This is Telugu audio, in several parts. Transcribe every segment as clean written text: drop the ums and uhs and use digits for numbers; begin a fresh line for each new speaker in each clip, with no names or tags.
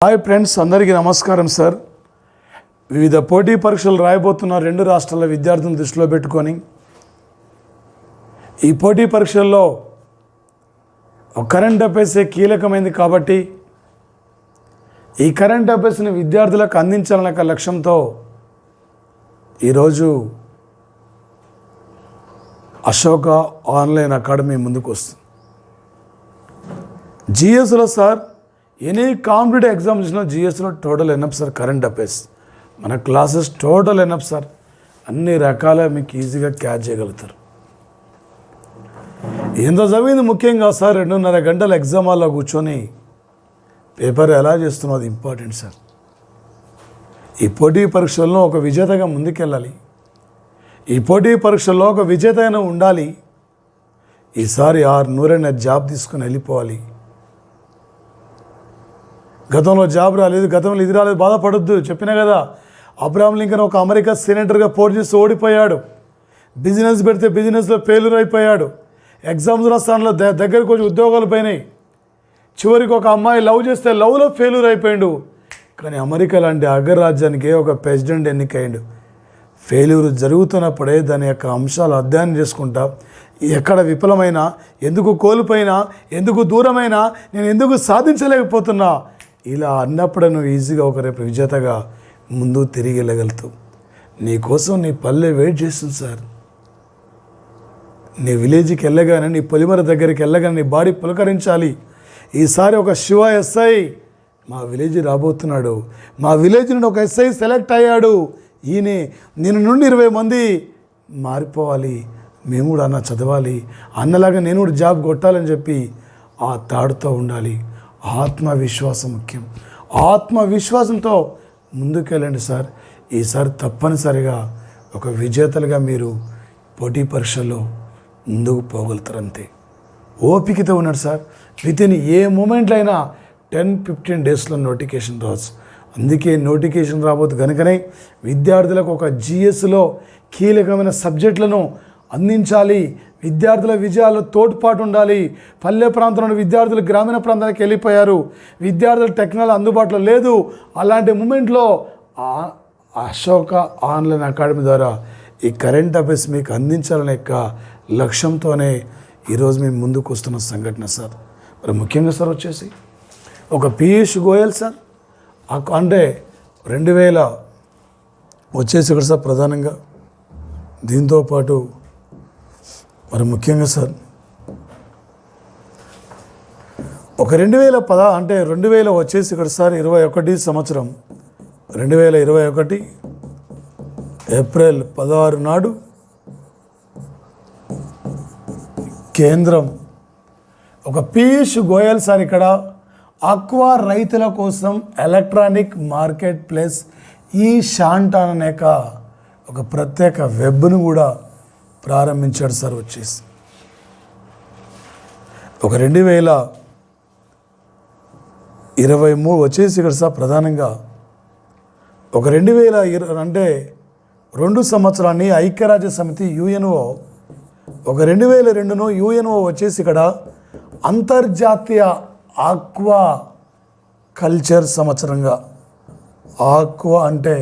హాయ్ ఫ్రెండ్స్, అందరికీ నమస్కారం సార్. వివిధ పోటీ పరీక్షలు రాయబోతున్న రెండు రాష్ట్రాల విద్యార్థులను దృష్టిలో పెట్టుకొని ఈ పోటీ పరీక్షల్లో కరెంట్ అఫైర్స్ కీలకమైంది కాబట్టి ఈ కరెంట్ అఫైర్స్ని విద్యార్థులకు అందించాలనే లక్ష్యంతో ఈరోజు అశోక ఆన్లైన్ అకాడమీ ముందుకు వస్తుంది. జిఎస్లో సార్ ఎనీ కాంపిటేటివ్ ఎగ్జామ్ ఇచ్చిన జిఎస్లో total enough sir. Current affairs మన క్లాసెస్ టోటల్ ఎనఫ్ సార్. అన్ని రకాల మీకు ఈజీగా క్యాచ్ చేయగలుగుతారు. ఎంత చదివింది ముఖ్యంగా సార్ 2.5 గంటల ఎగ్జామ్ హాల్లో కూర్చొని పేపర్ ఎలా చేస్తున్నో అది ఇంపార్టెంట్ సార్. ఈ పోటీ పరీక్షల్లో ఒక విజేతగా ముందుకెళ్ళాలి. ఈ పోటీ పరీక్షల్లో ఒక విజేత అయినా ఉండాలి. ఈసారి 600 జాబ్ తీసుకుని వెళ్ళిపోవాలి. గతంలో జాబ్ రాలేదు, గతంలో ఇది రాలేదు, బాధపడొద్దు. చెప్పినా కదా, అబ్రహాం లింకన్ ఒక అమెరికా సెనేటర్గా పోటీ చేసి ఓడిపోయాడు. బిజినెస్ పెడితే బిజినెస్లో ఫెయిల్యూర్ అయిపోయాడు. ఎగ్జామ్స్ రాస్తానులో దగ్గరికి వచ్చి ఉద్యోగాలు పోయినాయి. చివరికి ఒక అమ్మాయి లవ్ చేస్తే లవ్లో ఫెయిల్యూర్ అయిపోయాడు. కానీ అమెరికా లాంటి అగ్రరాజ్యానికి ఒక ప్రెసిడెంట్ ఎన్నికయ్యాడు. ఫెయిల్యూర్ జరుగుతున్నప్పుడే దాని యొక్క అంశాలు అధ్యయనం చేసుకుంటా, ఎక్కడ విఫలమైనా, ఎందుకు కోల్పోయినా, ఎందుకు దూరమైనా, నేను ఎందుకు సాధించలేకపోతున్నా, ఇలా అన్నప్పుడు నువ్వు ఈజీగా ఒక రేపు విజేతగా ముందు తిరిగి వెళ్ళగలుగుతావు. నీకోసం నీ పల్లె వెయిట్ చేస్తుంది సార్. నీ విలేజ్కి వెళ్ళగానే, నీ పొలిమర దగ్గరికి వెళ్ళగానే నీ బాడీ పులకరించాలి. ఈసారి ఒక శివ ఎస్ఐ మా విలేజ్ రాబోతున్నాడు, మా విలేజ్ నుండి ఒక ఎస్ఐ సెలెక్ట్ అయ్యాడు, ఈయనే నేను నుండి 20 మంది మారిపోవాలి, మేము కూడా అన్న చదవాలి, అన్నలాగా నేను కూడా జాబ్ కొట్టాలని చెప్పి ఆ తాడుతో ఉండాలి. ఆత్మవిశ్వాసం ముఖ్యం. ఆత్మవిశ్వాసంతో ముందుకెళ్ళండి సార్. ఈసారి తప్పనిసరిగా ఒక విజేతలుగా మీరు పోటీ పరీక్షల్లో ముందుకు పోగలుగుతారు. అంతే ఓపికతో ఉన్నాడు సార్. వితిన్ ఏ మూమెంట్లో అయినా 10-15 డేస్లో నోటిఫికేషన్ రావచ్చు. అందుకే నోటిఫికేషన్ రాబోతు కనుకనే విద్యార్థులకు ఒక జిఎస్లో కీలకమైన సబ్జెక్టులను అందించాలి. విద్యార్థుల విజయాల్లో తోడ్పాటు ఉండాలి. పల్లె ప్రాంతంలో విద్యార్థులు గ్రామీణ ప్రాంతానికి వెళ్ళిపోయారు. విద్యార్థుల టెక్నాలజీ అందుబాటులో లేదు. అలాంటి మూమెంట్లో అశోక ఆన్లైన్ అకాడమీ ద్వారా ఈ కరెంట్ అఫైర్స్ మీకు అందించాలనే యొక్క లక్ష్యంతోనే ఈరోజు మేము ముందుకు వస్తున్న సంఘటన సార్. మరి ముఖ్యంగా సార్ వచ్చేసి ఒక పీయూష్ గోయల్ సార్ అంటే 2000 వచ్చేసి ఇక్కడ సార్ ప్రధానంగా దీంతోపాటు మరి ముఖ్యంగా సార్ ఒక 2010 అంటే 2000 వచ్చేసి ఇక్కడ సార్ 21 సంవత్సరం 2021 ఏప్రిల్ 16 నాడు కేంద్రం ఒక పీయూష్ గోయల్ సార్ ఇక్కడ ఆక్వా రైతుల కోసం ఎలక్ట్రానిక్ మార్కెట్ ప్లేస్ ఈ షాంటాన్ అనే ఒక ప్రత్యేక వెబ్ను కూడా ప్రారంభించాడు సార్. వచ్చేసి ఒక 2023 వచ్చేసి ఇక్కడ సార్ ప్రధానంగా ఒక 2020 అంటే 2 సంవత్సరాన్ని ఐక్యరాజ్య సమితి యుఎన్ఓ ఒక 2002ను యుఎన్ఓ వచ్చేసి ఇక్కడ అంతర్జాతీయ ఆక్వా కల్చర్ సంవత్సరంగా. ఆక్వా అంటే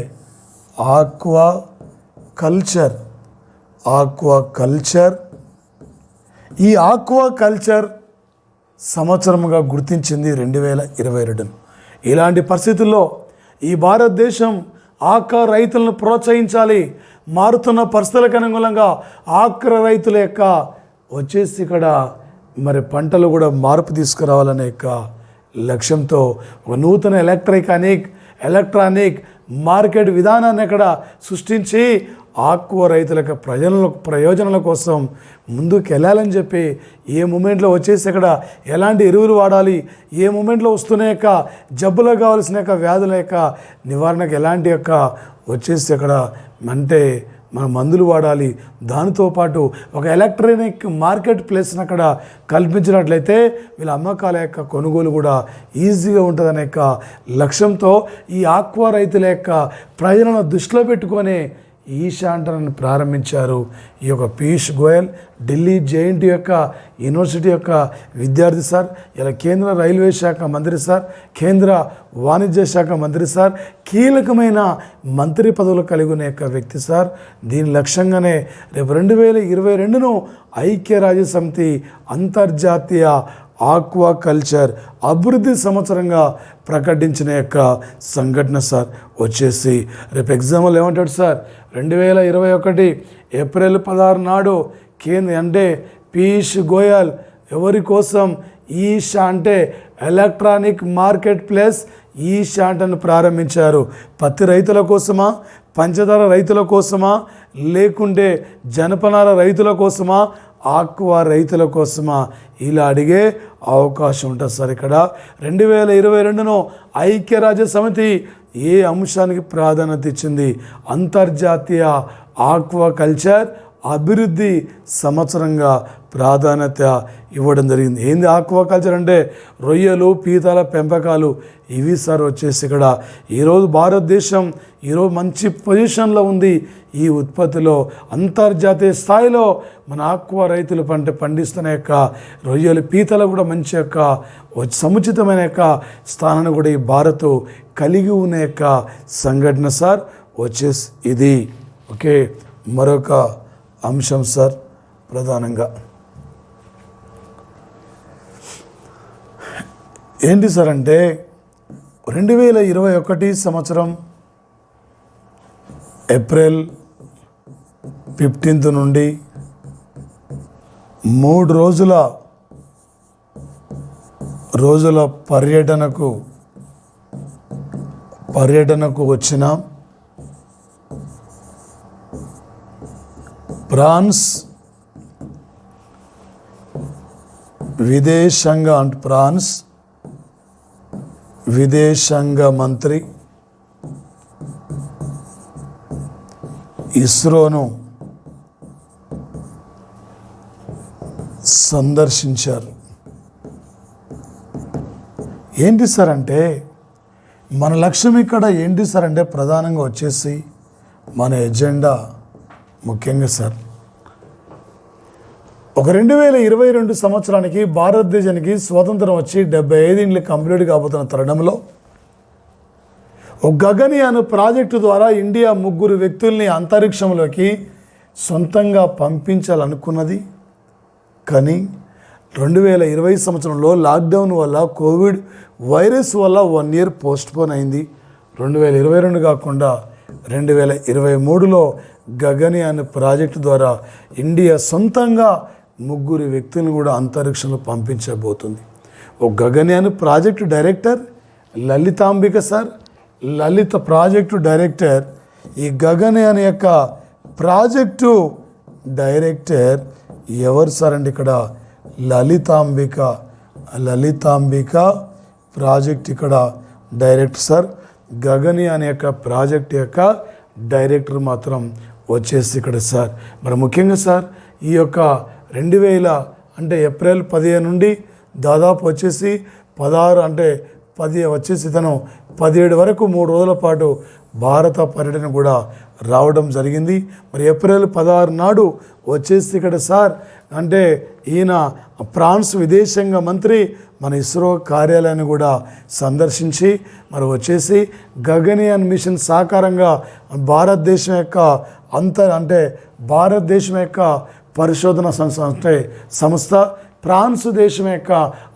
ఆక్వా కల్చర్, ఆక్వా కల్చర్, ఈ ఆక్వా కల్చర్ సంవత్సరంగా గుర్తించింది 2022. ఇలాంటి పరిస్థితుల్లో ఈ భారతదేశం ఆక్వా రైతులను ప్రోత్సహించాలి. మారుతున్న పరిస్థితులకు అనుగుణంగా ఆక్వా రైతుల యొక్క వచ్చేసి ఇక్కడ మరి పంటలు కూడా మార్పు తీసుకురావాలనే యొక్క లక్ష్యంతో ఒక నూతన ఎలక్ట్రానిక్ మార్కెట్ విధానాన్ని అక్కడ సృష్టించి ఆక్వా రైతులకు ప్రయోజనాల కోసం ముందుకు వెళ్ళాలని చెప్పి ఏ మూమెంట్లో వచ్చేసి అక్కడ ఎలాంటి ఎరువులు వాడాలి, ఏ మూమెంట్లో వస్తున్న యొక్క జబ్బులకు కావాల్సిన యొక్క వ్యాధుల యొక్క నివారణకు ఎలాంటి యొక్క వచ్చేసి అక్కడ అంటే మన మందులు వాడాలి. దానితో పాటు ఒక ఎలక్ట్రానిక్ మార్కెట్ ప్లేస్ని అక్కడ కల్పించినట్లయితే వీళ్ళ అమ్మకాల యొక్క కొనుగోలు కూడా ఈజీగా ఉంటుందనే యొక్క లక్ష్యంతో ఈ ఆక్వా రైతుల యొక్క ప్రజలను దృష్టిలో పెట్టుకొని ఈశాంటర్ని ప్రారంభించారు. ఈ యొక్క పీయూష్ గోయల్ ఢిల్లీ జేఎన్టీ యొక్క యూనివర్సిటీ యొక్క విద్యార్థి సార్. ఇలా కేంద్ర రైల్వే శాఖ మంత్రి సార్, కేంద్ర వాణిజ్య శాఖ మంత్రి సార్, కీలకమైన మంత్రి పదవులు కలిగి ఉన్న యొక్క వ్యక్తి సార్. దీని లక్ష్యంగానే రేపు 2022ను ఐక్యరాజ్య సమితి అంతర్జాతీయ ఆక్వాకల్చర్ అభివృద్ధి సంవత్సరంగా ప్రకటించిన యొక్క సంఘటన సార్. వచ్చేసి రేపు ఎగ్జామ్లో ఏమంటాడు సార్, 2021 ఏప్రిల్ 16 నాడు అంటే పీయూష్ గోయల్ ఎవరి కోసం ఈషా అంటే ఎలక్ట్రానిక్ మార్కెట్ ప్లేస్ ఈశాంటను ప్రారంభించారు. పత్తి రైతుల కోసమా, పంచదార రైతుల కోసమా, లేకుంటే జనపనార రైతుల కోసమా, ఆక్వా రైతుల కోసమా, ఇలా అడిగే అవకాశం ఉంటుంది సార్. ఇక్కడ 2022ను ఐక్యరాజ్య సమితి ఏ అంశానికి ప్రాధాన్యత ఇచ్చింది? అంతర్జాతీయ ఆక్వాకల్చర్ అభివృద్ధి సంవత్సరంగా ప్రాధాన్యత ఇవ్వడం జరిగింది. ఏంది ఆక్వాకల్చర్ అంటే? రొయ్యలు, పీతల పెంపకాలు, ఇవి సార్. వచ్చేసి ఇక్కడ ఈరోజు భారతదేశం మంచి పొజిషన్లో ఉంది. ఈ ఉత్పత్తిలో అంతర్జాతీయ స్థాయిలో మన ఆక్వా రైతులు పండిస్తున్న యొక్క రొయ్యలు, పీతలు కూడా మంచి యొక్క సముచితమైన యొక్క స్థానాన్ని కూడా ఈ భారత్ కలిగి ఉన్న యొక్క సంఘటన సార్. వచ్చేసి ఇది ఓకే. మరొక అంశం సార్, ప్రధానంగా ఏంటి సార్ అంటే 2021 సంవత్సరం ఏప్రిల్ 15 నుండి 3 రోజుల పర్యటనకు వచ్చిన ఫ్రాన్స్ విదేశాంగ మంత్రి ఇస్రోను సందర్శించారు. ఏంటి సార్ అంటే మన లక్ష్యం ఇక్కడ ఏంటి సార్ అంటే ప్రధానంగా వచ్చేసి మన ఎజెండా ముఖ్యంగా సార్ ఒక 2022 సంవత్సరానికి భారతదేశానికి స్వాతంత్రం వచ్చి 75 ఏళ్ళు కంప్లీట్ కాబోతున్న తరుణంలో ఒక గగన్యాన్ ప్రాజెక్టు ద్వారా ఇండియా 3 వ్యక్తుల్ని అంతరిక్షంలోకి సొంతంగా పంపించాలనుకున్నది. కానీ 2020 సంవత్సరంలో లాక్డౌన్ వల్ల, కోవిడ్ వైరస్ వల్ల 1 ఇయర్ పోస్ట్పోన్ అయింది. 2022 కాకుండా 2023లో గగన్యాన్ ప్రాజెక్టు ద్వారా ఇండియా సొంతంగా 3 వ్యక్తులను కూడా అంతరిక్షంలో పంపించబోతుంది. ఒక Gaganyaan project director Lalithambika sir. Lalitha project director. ఈ గగన్యాన్ యొక్క ప్రాజెక్టు డైరెక్టర్ ఎవరు సార్ అంటే ఇక్కడ లలితాంబిక ప్రాజెక్ట్ ఇక్కడ డైరెక్టర్ సార్. గగన్యాన్ యొక్క ప్రాజెక్ట్ యొక్క డైరెక్టర్ మాత్రం వచ్చేసి ఇక్కడ సార్. మరి ముఖ్యంగా సార్ ఈ యొక్క 2000 అంటే ఏప్రిల్ 15 నుండి దాదాపు వచ్చేసి 16 అంటే 10 వచ్చేసి తను 17 వరకు 3 రోజుల పాటు భారత పర్యటన కూడా రావడం జరిగింది. మరి ఏప్రిల్ 16 నాడు వచ్చేసి ఇక్కడ సార్ అంటే ఈయన ఫ్రాన్స్ విదేశాంగ మంత్రి మన ఇస్రో కార్యాలయాన్ని కూడా సందర్శించి మరి వచ్చేసి గగన్యాన్ మిషన్ సాకారంగా భారతదేశం యొక్క భారతదేశం యొక్క పరిశోధన సంస్థ, ఫ్రాన్స్ దేశం యొక్క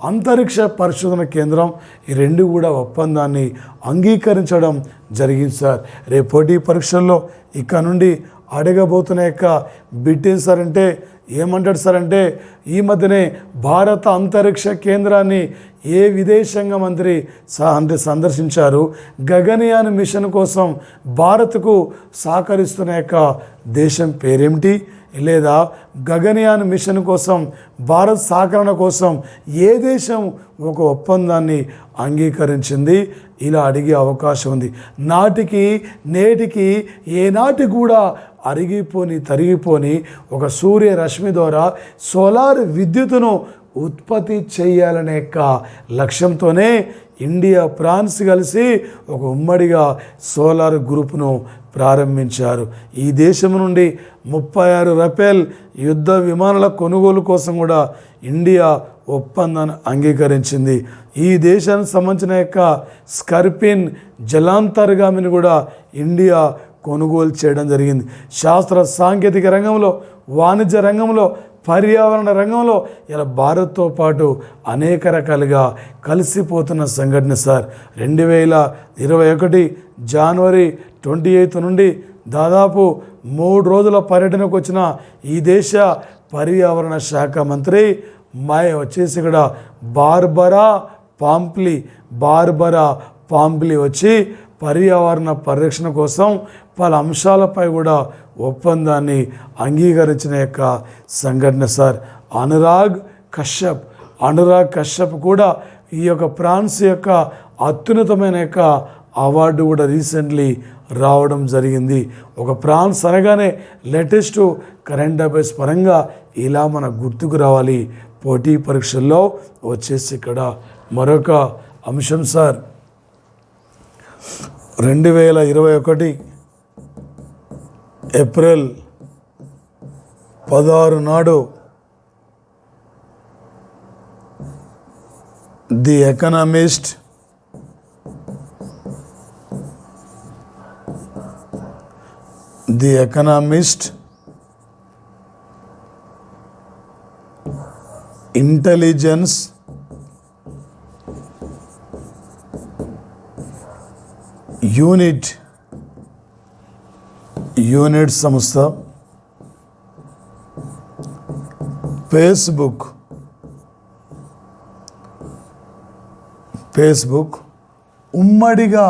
అంతరిక్ష పరిశోధన కేంద్రం, ఈ 2 కూడా ఒప్పందాన్ని అంగీకరించడం జరిగింది సార్. రేపు పోటీ పరీక్షల్లో ఇక్కడ నుండి అడగబోతున్న యొక్క బిట్ ఏం సార్ అంటే ఏమంటాడు సార్ అంటే ఈ మధ్యనే భారత అంతరిక్ష కేంద్రాన్ని ఏ విదేశాంగ మంత్రి సందర్శించారు? గగన్యాన్ మిషన్ కోసం భారత్కు సహకరిస్తున్న యొక్క దేశం పేరేమిటి? లేదా గగన్యాన్ మిషన్ కోసం భారత్ సహకరణ కోసం ఏ దేశం ఒక ఒప్పందాన్ని అంగీకరించింది? ఇలా అడిగే అవకాశం ఉంది. నాటికి నేటికి ఏనాటి కూడా తరిగిపోని ఒక సూర్యరశ్మి ద్వారా సోలార్ విద్యుత్తును ఉత్పత్తి చేయాలనే యొక్క లక్ష్యంతోనే ఇండియా, ఫ్రాన్స్ కలిసి ఒక ఉమ్మడిగా సోలార్ గ్రూప్ను ప్రారంభించారు. ఈ దేశం నుండి 36 రఫేల్ యుద్ధ విమానాల కొనుగోలు కోసం కూడా ఇండియా ఒప్పందాన్ని అంగీకరించింది. ఈ దేశానికి సంబంధించిన యొక్క స్కార్పిన్ జలాంతర్గామిని కూడా ఇండియా కొనుగోలు చేయడం జరిగింది. శాస్త్ర సాంకేతిక రంగంలో, వాణిజ్య రంగంలో, పర్యావరణ రంగంలో ఇలా భారత్తో పాటు అనేక రకాలుగా కలిసిపోతున్న సంఘటన సార్. 2021 జనవరి 28 నుండి దాదాపు 3 రోజుల పర్యటనకు వచ్చిన ఈ దేశ పర్యావరణ శాఖ మంత్రి వచ్చేసి ఇక్కడ బార్బరా పాంప్లీ వచ్చి పర్యావరణ పరిరక్షణ కోసం పలు అంశాలపై కూడా ఒప్పందాన్ని అంగీకరించిన యొక్క సంఘటన సార్. అనురాగ్ కశ్యప్ కూడా ఈ యొక్క ఫ్రాన్స్ యొక్క అత్యున్నతమైన యొక్క అవార్డు కూడా రీసెంట్లీ రావడం జరిగింది. ఒక ఫ్రాన్స్ అనగానే లేటెస్ట్ కరెంట్ అఫైర్స్ పరంగా ఇలా మనకు గుర్తుకు రావాలి. పోటీ పరీక్షల్లో వచ్చేసి ఇక్కడ మరొక అంశం సార్. 2021 ఏప్రిల్ 16 నాడు ది ఎకనామిస్ట్ ఇంటెలిజెన్స్ యూనిట్ సంస్థ ఫేస్బుక్ ఉమ్మడిగా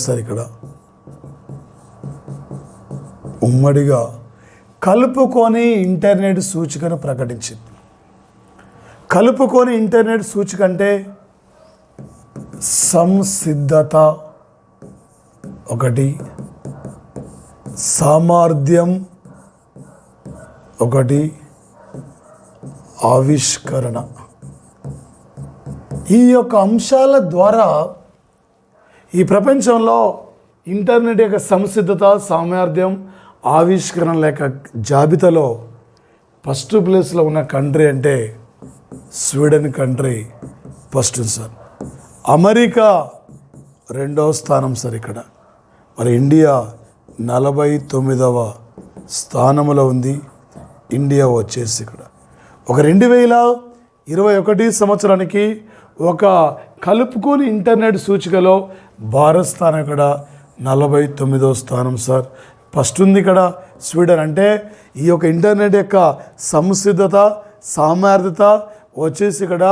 సార్ ఇక్కడ ఉమ్మడిగా కలుపుకొని ఇంటర్నెట్ సూచికను ప్రకటించింది. కలుపుకొని ఇంటర్నెట్ సూచిక అంటే సంసిద్ధత ఒకటి, సామర్థ్యం ఒకటి, ఆవిష్కరణ. ఈ యొక్క అంశాల ద్వారా ఈ ప్రపంచంలో ఇంటర్నెట్ యొక్క సంసిద్ధత, సామర్థ్యం, ఆవిష్కరణ లేక జాబితాలో ఫస్ట్ ప్లేస్లో ఉన్న కంట్రీ అంటే Sweden country first sir. America 2వ స్థానం సార్ ఇక్కడ. మరి ఇండియా 49వ స్థానంలో ఉంది. ఇండియా వచ్చేసి ఇక్కడ ఒక 2021 సంవత్సరానికి ఒక కలుపుకొని ఇంటర్నెట్ సూచికలో భారత్ స్థానం ఇక్కడ 49వ స్థానం సార్. ఫస్ట్ ఉంది ఇక్కడ స్వీడన్. అంటే ఈ యొక్క ఇంటర్నెట్ యొక్క సంసిద్ధత, సామర్థ్యత వచ్చేసి ఇక్కడ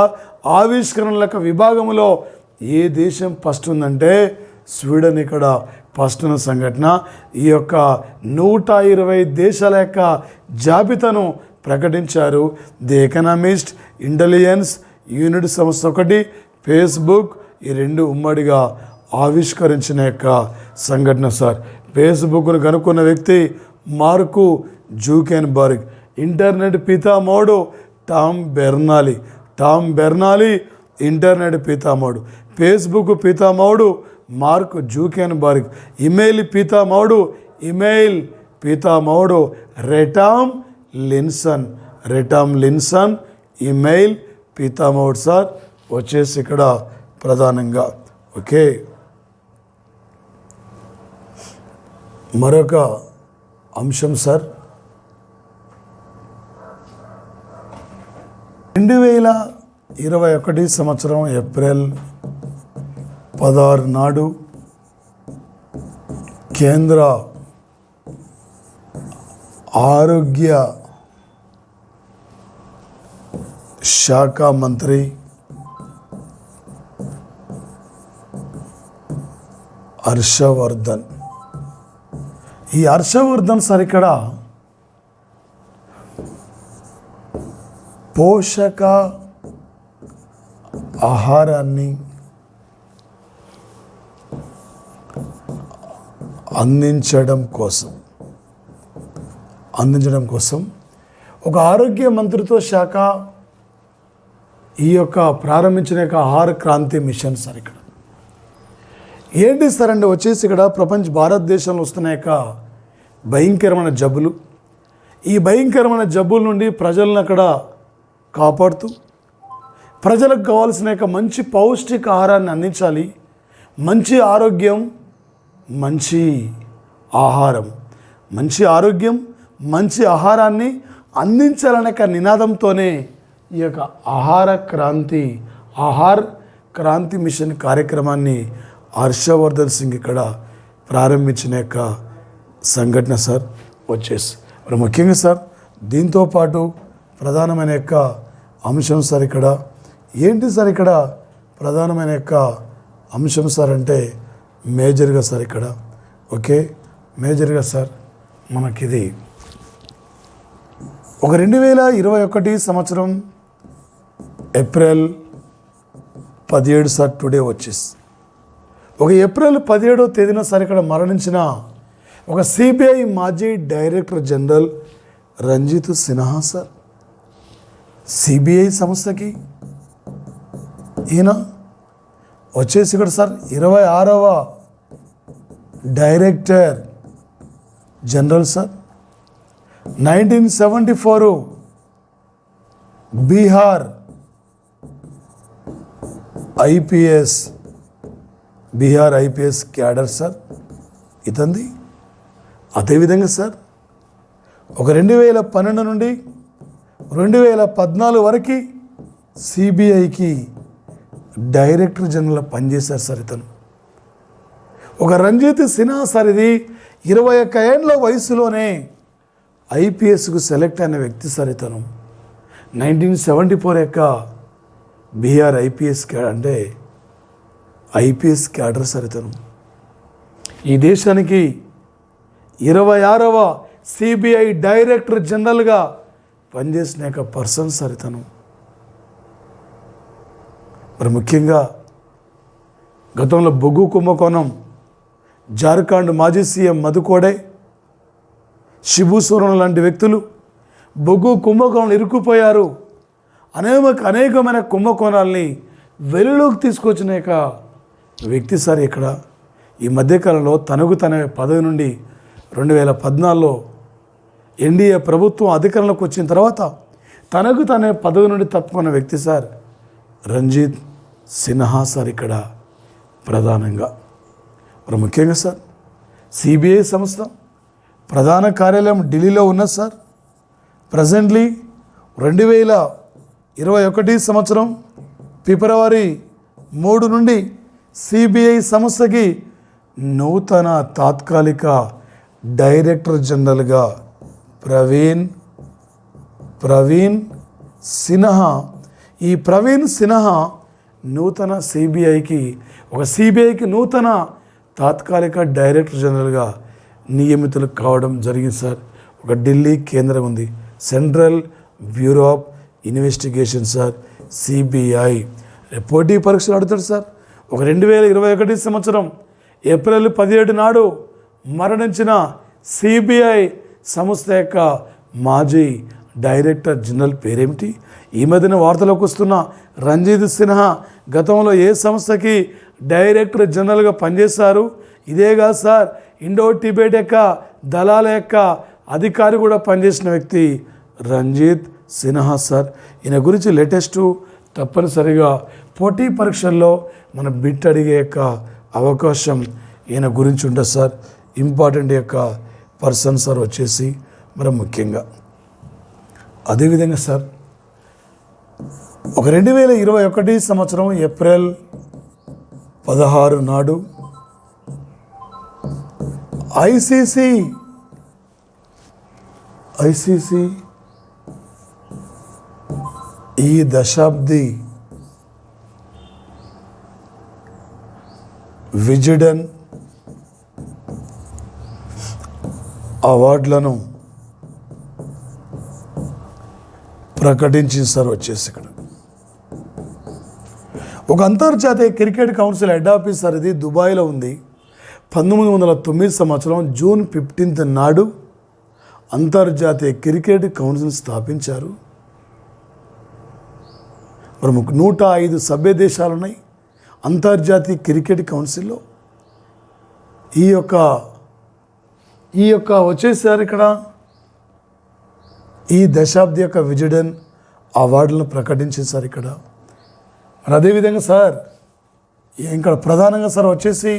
ఆవిష్కరణల యొక్క విభాగంలో ఏ దేశం ఫస్ట్ ఉందంటే స్వీడన్ ఇక్కడ ఫస్ట్ ఉన్న సంఘటన. ఈ యొక్క 120 దేశాల యొక్క జాబితాను ప్రకటించారు. ది ఎకనామిస్ట్, ఇంటెలిజెన్స్ యూనిట్ సంస్థ ఒకటి, ఫేస్బుక్, ఈ 2 ఉమ్మడిగా ఆవిష్కరించిన యొక్క సంఘటన సార్. ఫేస్బుక్ను కనుక్కున్న వ్యక్తి మార్క్ జుకర్బర్గ్. ఇంటర్నెట్ పితామహుడు టామ్ బెర్నాలీ ఇంటర్నెట్ పితామహుడు. ఫేస్బుక్ పితామహుడు మార్క్ జుకర్బర్గ్. ఇమెయిల్ పితామహుడు రెటామ్ లిన్సన్ ఇమెయిల్ పితామహుడు సార్ వచ్చేసి ఇక్కడ ప్రధానంగా. ఓకే, మరొక అంశం సార్. 2021 సంవత్సరం ఏప్రిల్ 16 నాడు కేంద్ర ఆరోగ్య శాఖ మంత్రి హర్షవర్ధన్. ఈ హర్షవర్ధన్ సార్ ఇక్కడ పోషక ఆహారాన్ని అందించడం కోసం ఒక ఆరోగ్య మంత్రిత్వ శాఖ ఈ యొక్క ప్రారంభించిన యొక్క ఆహార క్రాంతి మిషన్ సార్ ఇక్కడ. ఏంటి సార్ అంటే వచ్చేసి ఇక్కడ భారతదేశంలో వస్తున్న యొక్క భయంకరమైన జబ్బులు, ఈ భయంకరమైన జబ్బుల నుండి ప్రజలను అక్కడ కాపాడుతూ ప్రజలకు కావాల్సిన యొక్క మంచి పౌష్టిక ఆహారాన్ని అందించాలి. మంచి ఆరోగ్యం, మంచి ఆహారం, మంచి ఆరోగ్యం, మంచి ఆహారాన్ని అందించాలనే నినాదంతోనే ఈ యొక్క ఆహార క్రాంతి మిషన్ కార్యక్రమాన్ని హర్షవర్ధన్ సింగ్ ఇక్కడ ప్రారంభించిన యొక్క సంఘటన సార్ వచ్చేసి మరి ముఖ్యంగా సార్ దీంతో పాటు ప్రధానమైన యొక్క అంశం సార్ ఇక్కడ ఏంటి సార్, ఇక్కడ ప్రధానమైన యొక్క అంశం సార్ అంటే మేజర్గా సార్ ఇక్కడ ఓకే మేజర్గా సార్ మనకిది ఒక 2021 సంవత్సరం ఏప్రిల్ 17 సార్ టుడే వచ్చేసి ఒక ఏప్రిల్ 17వ తేదీన సార్ ఇక్కడ మరణించిన ఒక సిబిఐ మాజీ director general Ranjit Sinha sir. CBI సంస్థకి ఈయన వచ్చేసి ఇక్కడ సార్ 26వ director general sir. 1974 Bihar IPS cadre sir ఇతంది. అదేవిధంగా సార్ ఒక 2012 నుండి 2014 వరకు సిబిఐకి డైరెక్టర్ జనరల్ పనిచేశారు సార్ ఇతను. ఒక రంజిత్ సిన్హా సార్ ఇది 21 ఏళ్ళ వయసులోనే ఐపీఎస్కు సెలెక్ట్ అయిన వ్యక్తి సార్ ఇతను. 1974 యొక్క బీహార్ ఐపీఎస్ క్యాడర్ సార్ ఇతను. ఈ దేశానికి 26వ సిబిఐ డైరెక్టర్ జనరల్గా పనిచేసిన యొక్క పర్సన్ సార్ ఇతను. మరి ముఖ్యంగా గతంలో బొగ్గు కుంభకోణం, జార్ఖండ్ మాజీ సీఎం మధుకోడే, శిబు సోరెన్ లాంటి వ్యక్తులు బొగ్గు కుంభకోణంలో ఇరుక్కుపోయారు. అనేకమైన కుంభకోణాలని వెలుగులోకి తీసుకొచ్చిన యొక్క వ్యక్తి సార్ ఇక్కడ. ఈ మధ్యకాలంలో తన పదవి నుండి 2014లో ఎన్డీఏ ప్రభుత్వం అధికారంలోకి వచ్చిన తర్వాత తన పదవి నుండి తప్పుకున్న వ్యక్తి సార్ రంజిత్ సిన్హా సార్ ఇక్కడ ప్రధానంగా. మరి ముఖ్యంగా సార్ సిబిఐ సంస్థ ప్రధాన కార్యాలయం ఢిల్లీలో ఉన్నది సార్. ప్రజెంట్లీ 2021 సంవత్సరం ఫిబ్రవరి 3 నుండి సిబిఐ సంస్థకి నూతన తాత్కాలిక డైరెక్టర్ జనరల్గా ప్రవీణ్ సిన్హా. ఈ ప్రవీణ్ సిన్హా నూతన సిబిఐకి నూతన తాత్కాలిక డైరెక్టర్ జనరల్గా నియమితులు కావడం జరిగింది సార్. ఒక ఢిల్లీ కేంద్రం ఉంది, central bureau of investigation sir CBI. పోటీ పరీక్షలు అడుగుతాడు సార్. ఒక 2021 సంవత్సరం ఏప్రిల్ 17 నాడు మరణించిన సిబిఐ సంస్థ యొక్క మాజీ డైరెక్టర్ జనరల్ పేరేమిటి? ఈ మధ్యన వార్తలోకి వస్తున్న రంజిత్ సిన్హా గతంలో ఏ సంస్థకి డైరెక్టర్ జనరల్గా పనిచేశారు? ఇదేగా సార్ ఇండో టిబెట్ యొక్క దళాల యొక్క అధికారి కూడా పనిచేసిన వ్యక్తి రంజిత్ సిన్హా సార్. ఈయన గురించి లేటెస్ట్ తప్పనిసరిగా పోటీ పరీక్షల్లో మన బిట్ అడిగే యొక్క అవకాశం ఈయన గురించి ఉంటుంది సార్. ఇంపార్టెంట్ యొక్క పర్సన్ సార్ వచ్చేసి మరి ముఖ్యంగా. అదేవిధంగా సార్ ఒక 2021 సంవత్సరం ఏప్రిల్ 16 నాడు ఐసీసీ ఈ దశాబ్ది విజిడెన్ అవార్డులను ప్రకటించింది సార్ వచ్చేసి ఇక్కడ. ఒక అంతర్జాతీయ cricket council head office sir ఇది దుబాయ్లో ఉంది. 1909 సంవత్సరం జూన్ 15 నాడు అంతర్జాతీయ క్రికెట్ కౌన్సిల్ స్థాపించారు. మరి 105 సభ్య దేశాలు ఉన్నాయి అంతర్జాతీయ క్రికెట్ కౌన్సిల్లో. ఈ యొక్క వచ్చేసారు ఇక్కడ ఈ దశాబ్ది యొక్క విజడన్ అవార్డులను ప్రకటించేశారు ఇక్కడ. మరి అదేవిధంగా సార్ ఇక్కడ ప్రధానంగా సార్ వచ్చేసి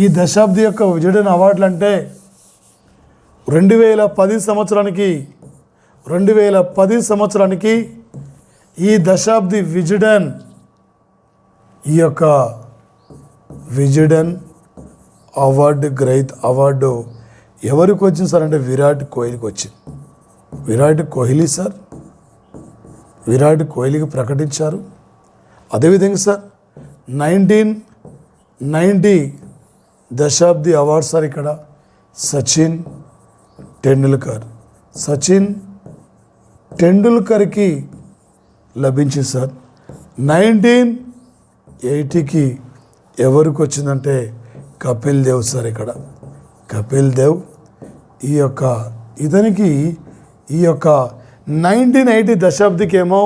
ఈ దశాబ్ది యొక్క విజడన్ అవార్డులు అంటే 2010 సంవత్సరానికి ఈ దశాబ్ది విజడన్ ఈ యొక్క విజడన్ అవార్డు అవార్డు ఎవరికి వచ్చింది సార్ అంటే విరాట్ కోహ్లీకి వచ్చింది. విరాట్ కోహ్లీ సార్, విరాట్ కోహ్లీకి ప్రకటించారు. అదేవిధంగా సార్ 1990 దశాబ్ది అవార్డు సార్ ఇక్కడ సచిన్ టెండూల్కర్కి లభించింది సార్. 1980కి ఎవరికి వచ్చిందంటే కపిల్ దేవ్ సార్ ఇక్కడ కపిల్ దేవ్ ఇతనికి ఈ యొక్క 1980 దశాబ్దికి ఏమో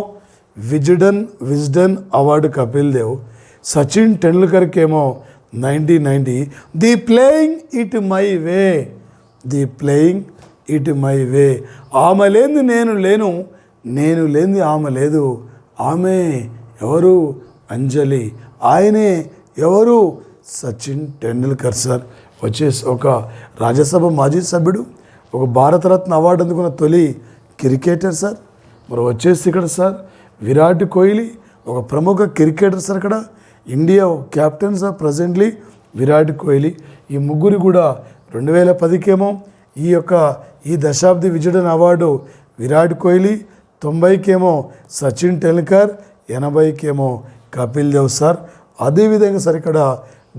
విజ్డన్ అవార్డు కపిల్ దేవ్, సచిన్ టెండూల్కర్కి ఏమో 1990 the playing it my way ఆమె లేని నేను లేను, నేను లేని ఆమె లేదు, ఆమె ఎవరు అంజలి, ఆయనే ఎవరు సచిన్ టెండూల్కర్ సార్. వచ్చేసి ఒక రాజ్యసభ మాజీ సభ్యుడు, ఒక భారతరత్న అవార్డు అందుకున్న తొలి క్రికెటర్ సార్. మరి వచ్చేసి ఇక్కడ సార్ విరాట్ కోహ్లీ ఒక ప్రముఖ క్రికెటర్ సార్. ఇక్కడ India captain sir presently Virat Kohli. ఈ ముగ్గురు కూడా 2010కేమో ఈ దశాబ్ది విజడన్ అవార్డు విరాట్ కోహ్లీ, 90కేమో సచిన్ టెండూల్కర్, 80కేమో కపిల్ దేవ్ సార్. అదేవిధంగా సార్ ఇక్కడ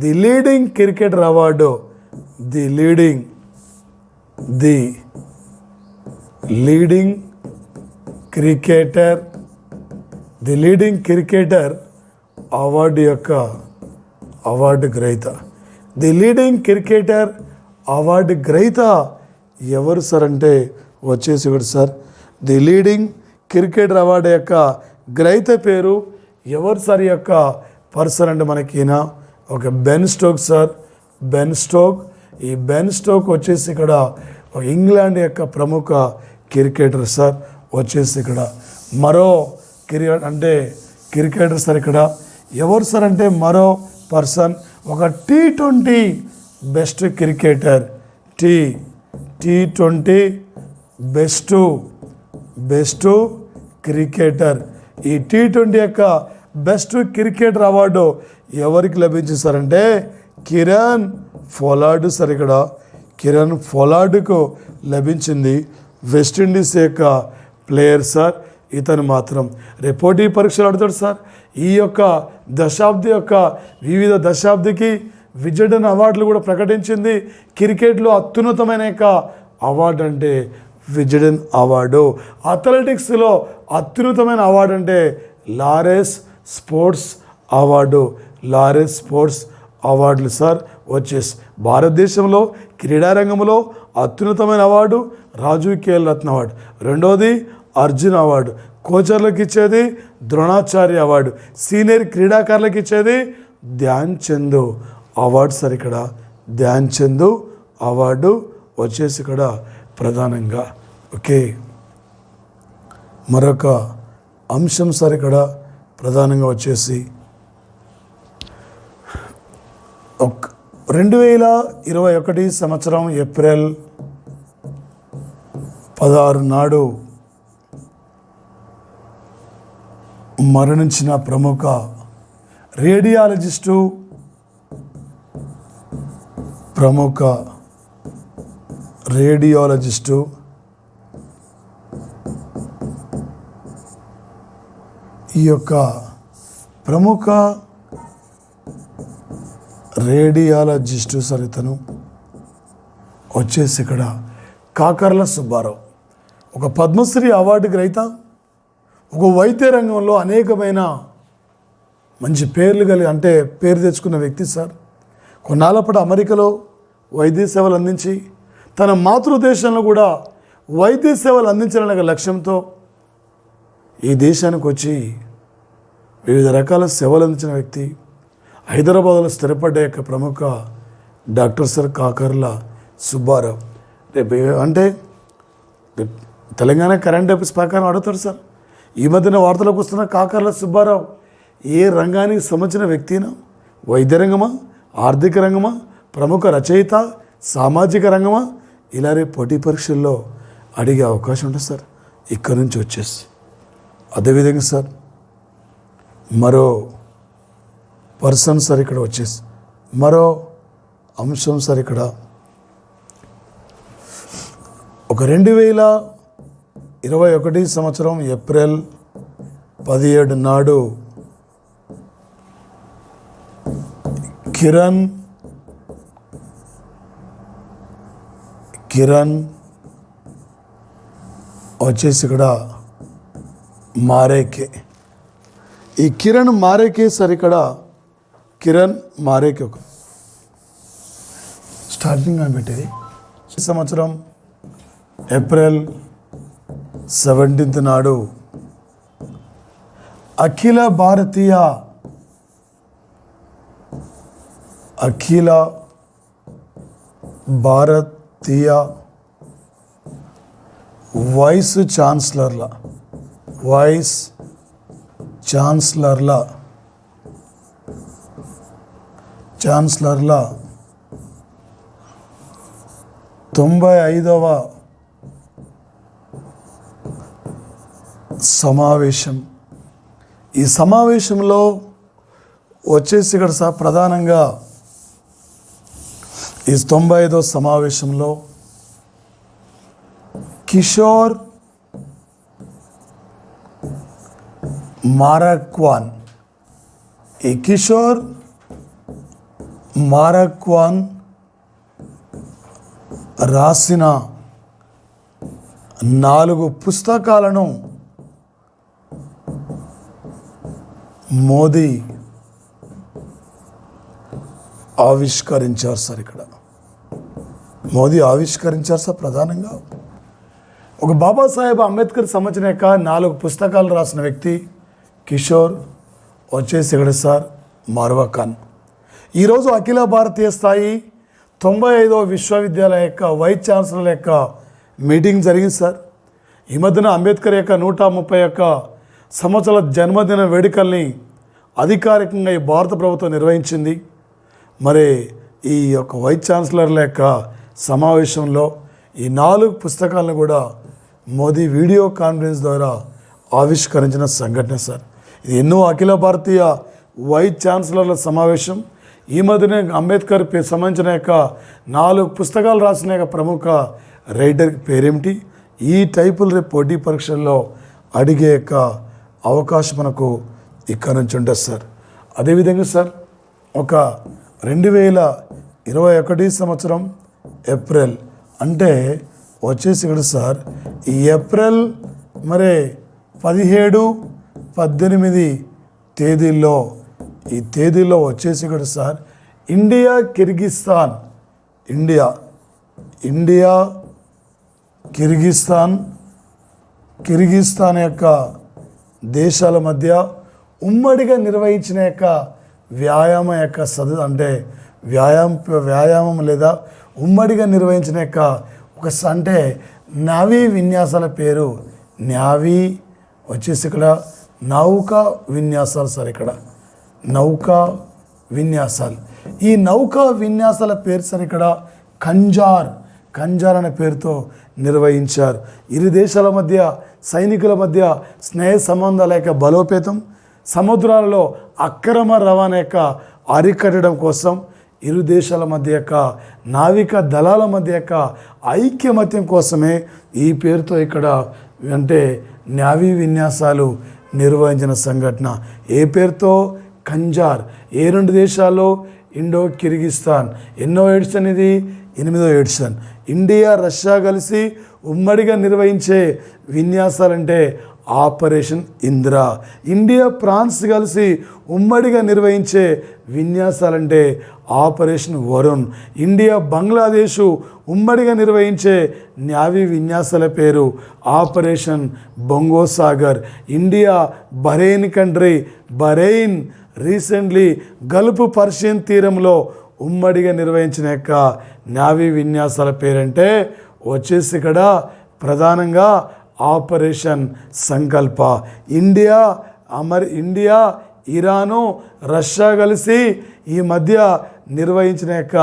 the leading cricketer award the leading cricketer award యొక్క అవార్డు గ్రహీత, ది లీడింగ్ క్రికెటర్ అవార్డు గ్రహీత ఎవరు సార్ అంటే వచ్చేసి ఒకటి sir the leading cricketer award యొక్క గ్రహీత పేరు ఎవరు సార్? ఈ యొక్క పర్సన్ అంటే మనకి ఈయన ఒక బెన్ స్టోక్ సార్. ఈ బెన్ స్టోక్ వచ్చేసి ఇక్కడ ఇంగ్లాండ్ యొక్క ప్రముఖ క్రికెటర్ సార్. వచ్చేసి ఇక్కడ మరో క్రికెటర్ సార్. ఇక్కడ ఎవరు సార్ అంటే మరో పర్సన్ ఒక T20 best cricketer, T20 best cricketer. ఈ T20 యొక్క బెస్ట్ క్రికెటర్ అవార్డు ఎవరికి లభించింది సార్ అంటే కిరణ్ పొలార్డ్ సార్. ఇక్కడ కిరణ్ పొలార్డ్కు లభించింది. వెస్టిండీస్ యొక్క ప్లేయర్ సార్. ఇతను మాత్రం పోటీ పరీక్షలు ఆడుతాడు సార్. ఈ యొక్క దశాబ్ది యొక్క వివిధ దశాబ్దికి విజడన్ అవార్డులు కూడా ప్రకటించింది. క్రికెట్లో అత్యున్నతమైన యొక్క అవార్డు అంటే విజడన్ అవార్డు. అథ్లెటిక్స్లో అత్యున్నతమైన అవార్డు అంటే లారెస్ స్పోర్ట్స్ అవార్డులు సార్. వచ్చేసి భారతదేశంలో క్రీడారంగంలో అత్యున్నతమైన అవార్డు రాజీవ్ ఖేల్ రత్న అవార్డు, రెండోది అర్జున్ అవార్డు, కోచర్లకు ఇచ్చేది ద్రోణాచార్య అవార్డు, సీనియర్ క్రీడాకారులకు ఇచ్చేది ధ్యాన్ చంద్ అవార్డు సార్. ఇక్కడ ధ్యాన్ చంద్ అవార్డు వచ్చేసి ఇక్కడ ప్రధానంగా ఓకే. మరొక అంశం సార్ ఇక్కడ ప్రధానంగా వచ్చేసి 2021 సంవత్సరం ఏప్రిల్ 16 నాడు మరణించిన ప్రముఖ రేడియాలజిస్టు ఈ యొక్క ప్రముఖ రేడియాలజిస్టు సార్. ఇతను వచ్చేసి ఇక్కడ కాకర్ల సుబ్బారావు ఒక పద్మశ్రీ అవార్డు గ్రహీత, ఒక వైద్య రంగంలో అనేకమైన మంచి పేరు తెచ్చుకున్న వ్యక్తి సార్. కొన్నాళ్ళ పాటు అమెరికాలో వైద్య సేవలు అందించి తన మాతృదేశంలో కూడా వైద్య సేవలు అందించాలనే లక్ష్యంతో ఈ దేశానికి వచ్చి వివిధ రకాల సేవలు అందించిన వ్యక్తి. హైదరాబాద్లో స్థిరపడ్డ యొక్క ప్రముఖ డాక్టర్ సార్ కాకర్ల సుబ్బారావు. రేపు అంటే తెలంగాణ కరెంట్ అఫైర్స్ ప్రకారం అడుగుతారు సార్. ఈ మధ్యన వార్తలకు వస్తున్న కాకర్ల సుబ్బారావు ఏ రంగానికి సంబంధించిన వ్యక్తినా? వైద్య రంగమా, ఆర్థిక రంగమా, ప్రముఖ రచయిత, సామాజిక రంగమా? ఇలా రేపు పోటీ పరీక్షల్లో అడిగే అవకాశం ఉంటుంది సార్ ఇక్కడి నుంచి వచ్చేసి. అదేవిధంగా సార్ మరో పర్సన్ సార్ ఇక్కడ వచ్చేసి మరో అంశం సార్ ఇక్కడ ఒక 2021 సంవత్సరం ఏప్రిల్ 17 నాడు కిరణ్ వచ్చేసి ఇక్కడ మారేకే. ఈ కిరణ్ మారేకే సార్ ఇక్కడ కిరణ్ మారేకే ఒక స్టార్టింగ్ అని పెట్టేది. ఈ సంవత్సరం ఏప్రిల్ 17 నాడు అఖిల భారతీయ వైస్ ఛాన్సలర్ల 95వ సమావేశం. ఈ సమావేశంలో వచ్చేసి ఇక్కడ ప్రధానంగా ఈ 95వ సమావేశంలో కిషోర్ మారక్వాన్ రాసిన 4 పుస్తకాలను మోదీ ఆవిష్కరించారు సార్. ఇక్కడ మోదీ ఆవిష్కరించారు సార్. ప్రధానంగా ఒక బాబాసాహెబ్ అంబేద్కర్ సంబంధించిన 4 పుస్తకాలు రాసిన వ్యక్తి కిషోర్ వచ్చేసి ఇక్కడ సార్ మార్వాఖాన్. ఈరోజు అఖిల భారతీయ స్థాయి 95వ విశ్వవిద్యాలయ వైస్ ఛాన్సలర్ మీటింగ్ జరిగింది సార్. ఈ మధ్యన అంబేద్కర్ 131 సంవత్సరాల జన్మదిన వేడుకల్ని అధికారికంగా ఈ భారత ప్రభుత్వం నిర్వహించింది. మరి ఈ యొక్క వైస్ ఛాన్సలర్ల సమావేశంలో ఈ 4 పుస్తకాలను కూడా మోదీ వీడియో కాన్ఫరెన్స్ ద్వారా ఆవిష్కరించిన సంఘటన సార్. ఇది ఎన్నో అఖిల భారతీయ వైస్ ఛాన్సలర్ల సమావేశం. ఈ మధ్యనే అంబేద్కర్ సంబంధించిన 4 పుస్తకాలు రాసిన ప్రముఖ రైటర్ పేరేమిటి? ఈ టైపులు రేపు పోటీ పరీక్షల్లో అడిగే అవకాశం మనకు ఇక్కడ నుంచి ఉంటుంది సార్. అదేవిధంగా సార్ ఒక 2021 సంవత్సరం ఏప్రిల్ అంటే వచ్చేసి ఇక్కడ సార్ ఈ ఏప్రిల్ మరి 17, 18 తేదీల్లో ఈ తేదీల్లో వచ్చేసి ఇక్కడ సార్ ఇండియా కిర్గిస్తాన్ దేశాల మధ్య ఉమ్మడిగా నిర్వహించిన వ్యాయామ అంటే వ్యాయామం లేదా ఉమ్మడిగా నిర్వహించిన అంటే నావీ విన్యాసాల పేరు నావీ వచ్చేసి ఇక్కడ నౌకా విన్యాసాలు సార్. ఇక్కడ నౌకా విన్యాసాలు. ఈ నౌకా విన్యాసాల పేరు సార్ ఇక్కడ ఖంజార్ అనే పేరుతో నిర్వహించారు. ఇరు దేశాల మధ్య సైనికుల మధ్య స్నేహ సంబంధాల బలోపేతం, సముద్రాలలో అక్రమ రవాణా అరికట్టడం కోసం ఇరు దేశాల మధ్య నావిక దళాల మధ్య ఐక్యమత్యం కోసమే ఈ పేరుతో ఇక్కడ అంటే నావీ విన్యాసాలు నిర్వహించిన సంఘటన. ఏ పేరుతో? ఖంజార్. ఏ 2 దేశాల్లో? ఇండో కిర్గిస్తాన్. ఎన్నో ఎడిషన్ ఇది? 8వ ఎడిషన్. ఇండియా రష్యా కలిసి ఉమ్మడిగా నిర్వహించే విన్యాసాలంటే ఆపరేషన్ ఇందిరా. ఇండియా ఫ్రాన్స్ కలిసి ఉమ్మడిగా నిర్వహించే విన్యాసాలంటే ఆపరేషన్ వరుణ్. ఇండియా బంగ్లాదేశ్ ఉమ్మడిగా నిర్వహించే నావీ విన్యాసాల పేరు operation Bongosagar. India Bahrain recently Gulf Persian తీరంలో ఉమ్మడిగా నిర్వహించిన యొక్క నావీ విన్యాసాల పేరంటే వచ్చేసి ఇక్కడ ప్రధానంగా ఆపరేషన్ సంకల్ప. ఇండియా ఇరాను రష్యా కలిసి ఈ మధ్య నిర్వహించిన యొక్క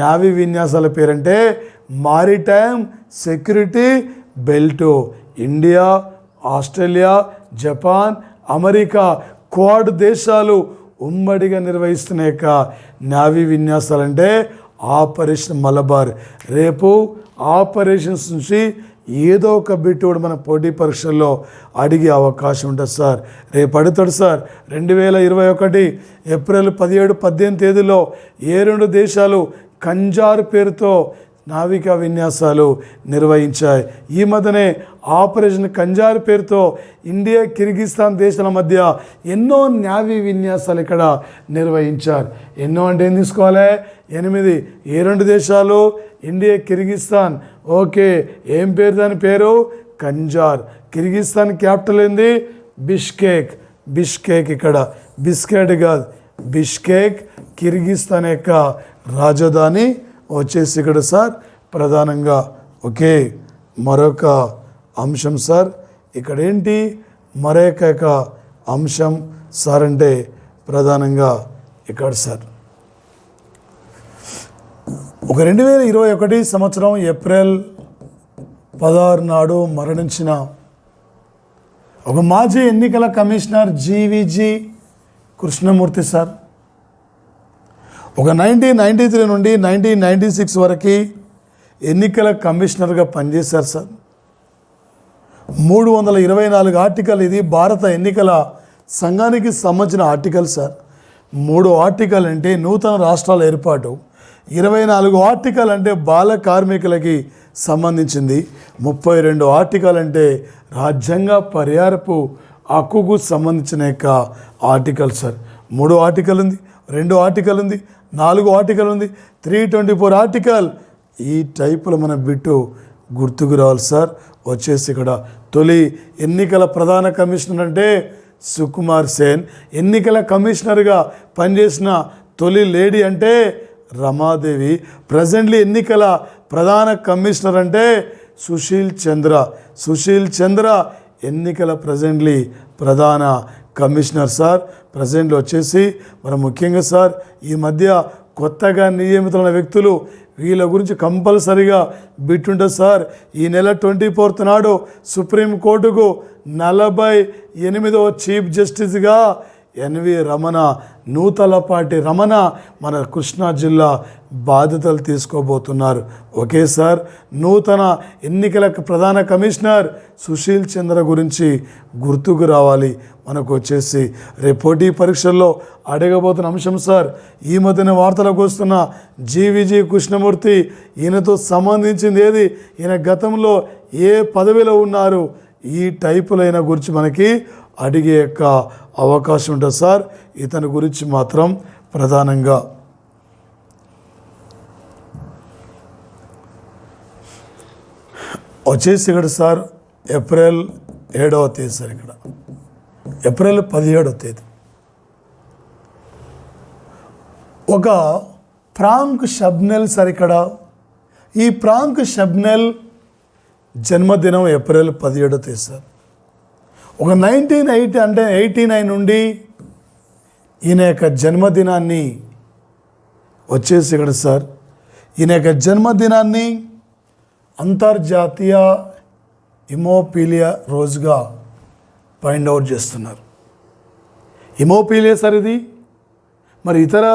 నావీ విన్యాసాల పేరంటే maritime security belt. India, Australia, Japan, America Quad దేశాలు ఉమ్మడిగా నిర్వహిస్తున్న యొక్క నావీ విన్యాసాలంటే ఆపరేషన్ మలబార్. రేపు ఆపరేషన్స్ నుంచి ఏదో ఒక బిట్ కూడా మన పోటీ పరీక్షల్లో అడిగే అవకాశం ఉంటుంది సార్. రేపు అడుగుతాడు సార్ 2021 ఏప్రిల్ 17, 18 తేదీలో ఏ 2 దేశాలు కంజార్ పేరుతో నావికా విన్యాసాలు నిర్వహించాయి. ఈ మధ్యనే ఆపరేషన్ కంజార్ పేరుతో ఇండియా, కిర్గిస్తాన్ దేశాల మధ్య ఎన్నో నావీ విన్యాసాలు ఇక్కడ నిర్వహించారు. ఎన్నో అంటే ఏం తీసుకోవాలి? 8. ఏ 2 దేశాలు? ఇండియా, కిర్గిస్తాన్. ఓకే, ఏం పేరు? దాని పేరు కంజార్. కిర్గిస్తాన్ క్యాపిటల్ ఏంది? బిష్కేక్. ఇక్కడ బిస్కెట్ కాదు, బిష్కేక్ కిర్గిస్తాన్ యొక్క రాజధాని వచ్చేసి ఇక్కడ సార్ ప్రధానంగా. ఓకే, మరొక అంశం సార్ ఇక్కడ ఏంటి? మరొక అంశం సార్ అంటే ప్రధానంగా ఇక్కడ సార్ ఒక 2021 సంవత్సరం ఏప్రిల్ 16 నాడు మరణించిన ఒక మాజీ ఎన్నికల కమిషనర్ జీవీజీ కృష్ణమూర్తి సార్. ఒక 1993 నుండి 1996 వరకు ఎన్నికల కమిషనర్గా పనిచేశారు సార్. 324 ఆర్టికల్. ఇది భారత ఎన్నికల సంఘానికి సంబంధించిన ఆర్టికల్ సార్. 3 ఆర్టికల్ అంటే నూతన రాష్ట్రాల ఏర్పాటు, 24 ఆర్టికల్ అంటే బాల కార్మికులకి సంబంధించింది, 32 ఆర్టికల్ అంటే రాజ్యాంగ పరిహారపు హక్కుకు సంబంధించిన యొక్క ఆర్టికల్ సార్. 3 ఆర్టికల్ ఉంది, 2 ఆర్టికల్ ఉంది, 4 ఆర్టికల్ ఉంది, 324 ఆర్టికల్. ఈ టైపులో మన బిట్టు గుర్తుకు రావాలి సార్. వచ్చేసి ఇక్కడ తొలి ఎన్నికల ప్రధాన కమిషనర్ అంటే సుకుమార్ సేన్. ఎన్నికల కమిషనర్గా పనిచేసిన తొలి లేడీ అంటే రమాదేవి. ప్రజెంట్లీ ఎన్నికల ప్రధాన కమిషనర్ అంటే సుశీల్ చంద్ర ఎన్నికల ప్రజెంట్లీ ప్రధాన కమిషనర్ సార్. ప్రజెంట్లో వచ్చేసి మనం ముఖ్యంగా సార్ ఈ మధ్య కొత్తగా నియమితులైన వ్యక్తులు వీళ్ళ గురించి కంపల్సరీగా బిట్టుంటుంది సార్. ఈ నెల 24 నాడు సుప్రీంకోర్టుకు 48వ చీఫ్ జస్టిస్గా ఎన్వి రమణ, నూతలపాటి రమణ మన కృష్ణా జిల్లా బాధ్యతలు తీసుకోబోతున్నారు. ఓకే సార్, నూతన ఎన్నికల ప్రధాన కమిషనర్ సుశీల్ చంద్ర గురించి గుర్తుకు రావాలి మనకు. వచ్చేసి రేపు పోటీ పరీక్షల్లో అడగబోతున్న అంశం సార్. ఈ మధ్యన వార్తలకు వస్తున్న జీవీజీ కృష్ణమూర్తి, ఈయనతో సంబంధించింది ఏది, ఈయన గతంలో ఏ పదవిలో ఉన్నారు, ఈ టైపులైన గురించి మనకి అడిగే యొక్క అవకాశం ఉంటుంది సార్. ఇతని గురించి మాత్రం ప్రధానంగా వచ్చేసి ఇక్కడ సార్ ఏప్రిల్ 7వ తేదీ సార్. ఇక్కడ ఏప్రిల్ 17వ తేదీ ఒక ప్రాంక్ షబ్నెల్ సార్. ఇక్కడ ఈ ప్రాంక్ షబ్నెల్ జన్మదినం ఏప్రిల్ 17వ తేదీ సార్. ఒక 1989 నుండి ఈయన యొక్క జన్మదినాన్ని వచ్చేసి ఇక్కడ సార్ ఈయన యొక్క జన్మదినాన్ని అంతర్జాతీయ హిమోఫీలియా రోజుగా ఫైండ్ అవుట్ చేస్తున్నారు. హిమోఫీలియా సార్ ఇది మరి ఇతర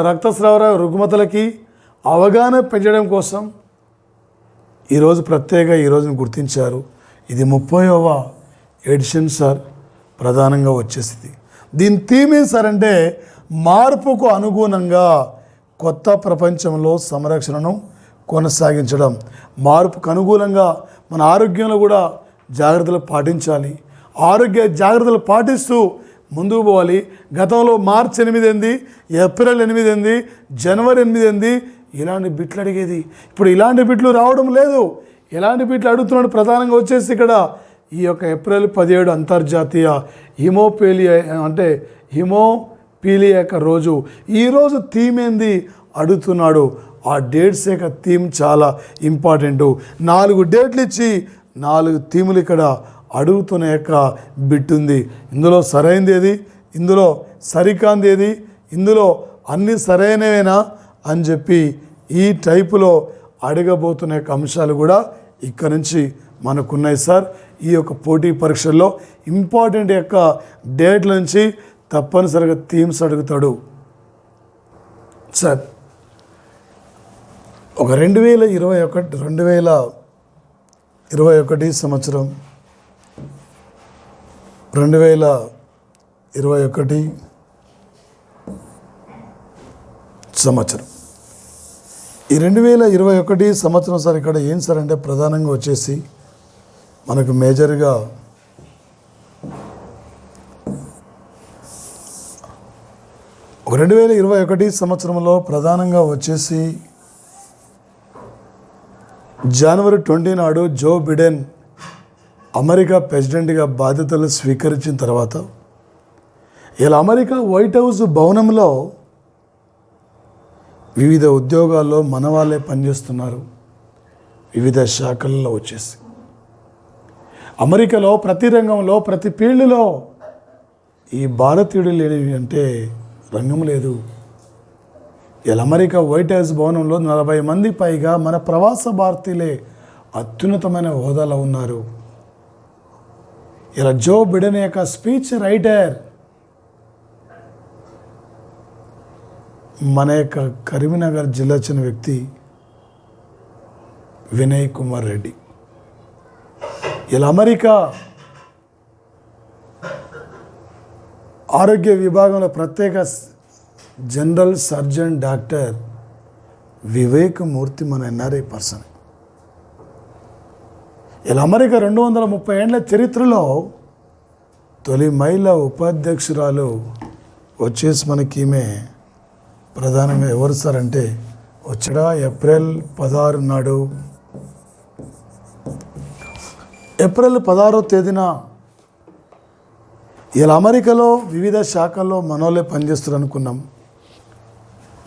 రక్తస్రావ రుగ్మతలకి అవగాహన పెంచడం కోసం ఈరోజు ప్రత్యేక ఈరోజును గుర్తించారు. ఇది 30వ ఎడిషన్ సార్ ప్రధానంగా వచ్చేసింది. దీని థీమ్ ఏం సార్ అంటే మార్పుకు అనుగుణంగా కొత్త ప్రపంచంలో సంరక్షణను కొనసాగించడం. మార్పుకు అనుగుణంగా మన ఆరోగ్యంలో కూడా జాగ్రత్తలు పాటించాలి. ఆరోగ్య జాగ్రత్తలు పాటిస్తూ ముందుకు పోవాలి. గతంలో మార్చి 8 ఏంది, ఏప్రిల్ 8 ఏంది, జనవరి 8 ఏంది, ఇలాంటి బిట్లు అడిగేది. ఇప్పుడు ఇలాంటి బిట్లు రావడం లేదు. ఎలాంటి బిట్లు అడుగుతున్నాడు ప్రధానంగా వచ్చేసి ఇక్కడ ఈ యొక్క ఏప్రిల్ 17 అంతర్జాతీయ హిమోఫీలియా అంటే పీలి యొక్క రోజు. ఈరోజు థీమ్ ఏంది అడుగుతున్నాడు. ఆ డేట్స్ యొక్క థీమ్ చాలా ఇంపార్టెంటు. 4 డేట్లు ఇచ్చి 4 థీములు ఇక్కడ అడుగుతున్న యొక్క బిట్ ఉంది. ఇందులో సరైనది ఏది, ఇందులో సరికాంది ఏది, ఇందులో అన్నీ సరైనవేనా అని చెప్పి ఈ టైపులో అడగబోతున్న యొక్క అంశాలు కూడా ఇక్కడ నుంచి మనకున్నాయి సార్. ఈ యొక్క పోటీ పరీక్షల్లో ఇంపార్టెంట్ యొక్క డేట్ల నుంచి తప్పనిసరిగా థీమ్స్ అడుగుతాడు సార్. ఒక 2021 సంవత్సరం 2021 సంవత్సరం ఈ 2021 సంవత్సరం సార్ ఇక్కడ ఏం సార్ అంటే ప్రధానంగా వచ్చేసి మనకు మేజర్గా ఒక 2021 సంవత్సరంలో ప్రధానంగా వచ్చేసి జనవరి 20 నాడు జో బిడెన్ అమెరికా ప్రెసిడెంట్గా బాధ్యతలు స్వీకరించిన తర్వాత ఇలా అమెరికా వైట్ హౌస్ భవనంలో వివిధ ఉద్యోగాల్లో మన వాళ్ళే పనిచేస్తున్నారు. వివిధ శాఖల్లో వచ్చేసి అమెరికాలో ప్రతి రంగంలో ప్రతి ఫీల్డ్లో ఈ భారతీయుడు లేని అంటే రంగం లేదు. ఇలా అమెరికా వైట్ హౌస్ భవనంలో 40 మంది పైగా మన ప్రవాస భారతీయులే అత్యున్నతమైన హోదాలో ఉన్నారు. ఇలా జో బిడెన్ యొక్క స్పీచ్ రైటర్ మన యొక్క కరీంనగర్ జిల్లా చెందిన వ్యక్తి వినయ్ కుమార్ రెడ్డి. ఇలా అమెరికా ఆరోగ్య విభాగంలో ప్రత్యేక జనరల్ సర్జన్ డాక్టర్ వివేక్ మూర్తి మన ఎన్ఆర్ఐ పర్సన్. ఇలా అమెరికా 230 ఏళ్ల చరిత్రలో తొలి మహిళా ఉపాధ్యక్షురాలు వచ్చేసి మనకి ఈమె ప్రధానంగా ఎవరు సార్ అంటే వచ్చడా ఏప్రిల్ 16 నాడు ఏప్రిల్ 16వ తేదీన ఇలా అమెరికాలో వివిధ శాఖల్లో మనోళ్ళే పనిచేస్తారు అనుకున్నాం.